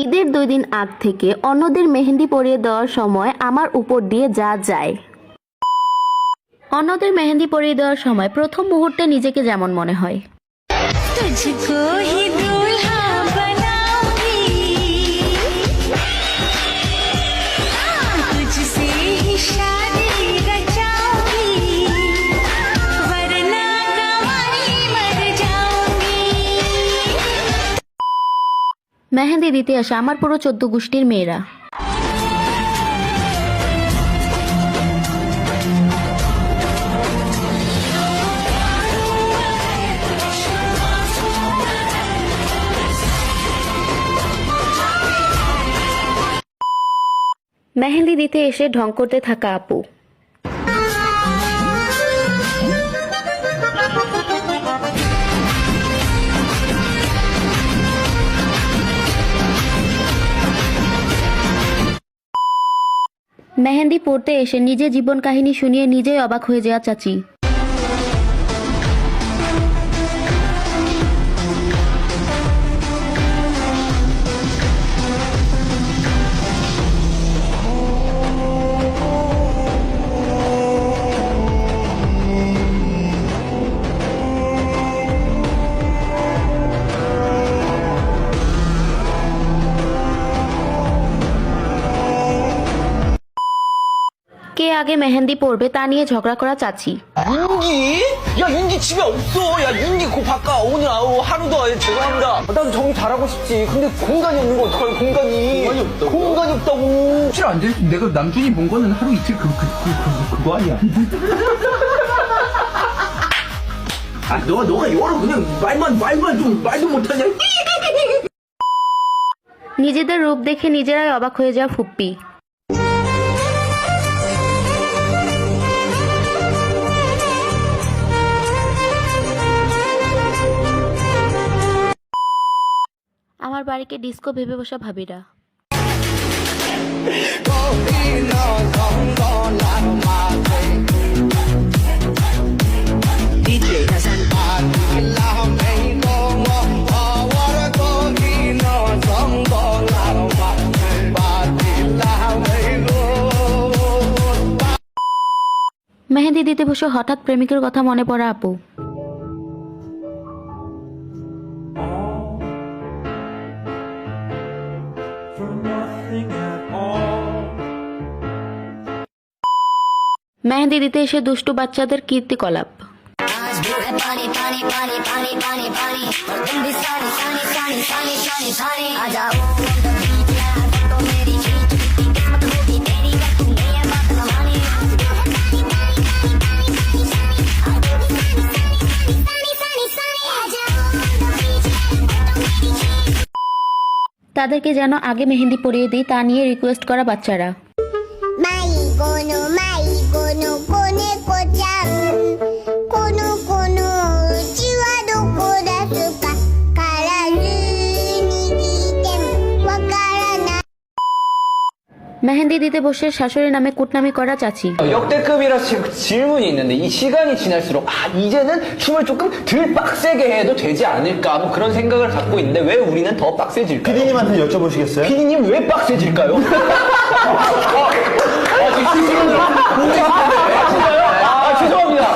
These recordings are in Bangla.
ঈদের 2 দিন আগ থেকে অন্যদের মেহেন্দি পরিয়ে দেওয়ার সময় আমার উপর দিয়ে যা যায়। অন্যদের মেহেন্দি পরিয়ে দেওয়ার সময় প্রথম মুহূর্তে নিজেকে যেমন মনে হয়, মেহেন্দি দিতে আসে আমার পুরো 14 গোষ্ঠীর মেয়েরা। মেহেন্দি দিতে এসে ঢং করতে থাকা আপু। মেহেন্দি পড়তে এসে নিজে জীবন কাহিনী শুনিয়ে নিজেই অবাক হয়ে যাওয়া চাচি। কে আগে মেহেন্দি পড়বে তা নিয়ে ঝগড়া করা চাচি। 윤기? 야 윤기 집에 없어. 야 윤기 곧 바꿔. 오늘 하루도 죄송합니다. 나도 정리 잘하고 싶지. 근데 공간이 없는 거 어떡하려 공간이. 공간이 없다고. 실안 돼. 내가 남준이 본 거는 하루 이틀 그거 아니야. 아 너가 열어 그냥 말만 좀 말도 못하냐. নিজেদের রূপ দেখে নিজেরাই অবাক হয়ে যাওয়া ফুপ্পি। আমার বাড়িকে ডিস্কো ভেবে বসা ভাবিরা। মেহেন্দি দিতে বসে হঠাৎ প্রেমিকের কথা মনে পড়া আপু। মেহেন্দি দিতে এসে দুষ্টু বাচ্চাদের কীর্তিকলাপ। তাদেরকে যেন আগে মেহেন্দি পরিয়ে দিই তা নিয়ে রিকোয়েস্ট করা বাচ্চারা। মেহেন্দি দিতে বসে শাশুড়ি নামে কুটনামি করা চাচি। 역대급이라 질문이 있는데 이 시간이 지날수록 이제는 춤을 조금 덜 빡세게 해도 되지 않을까 뭐 그런 생각을 갖고 있는데 왜 우리는 더 빡세질까요? PD님한테 여쭤보시겠어요? PD님 왜 빡세질까요? 죄송합니다.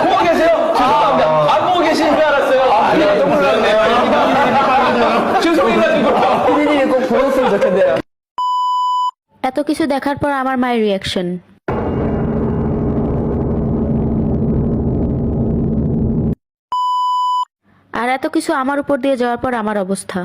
보고 계세요? 죄송합니다. 안 보고 계시는 줄 알았어요. 너무 놀랐네요. 죄송해가지고 PD님이 꼭 보였으면 좋겠네요. এত কিছু দেখার পর আমার মায়ের রিয়াকশন। আর এত কিছু আমার উপর দিয়ে যাওয়ার পর আমার অবস্থা।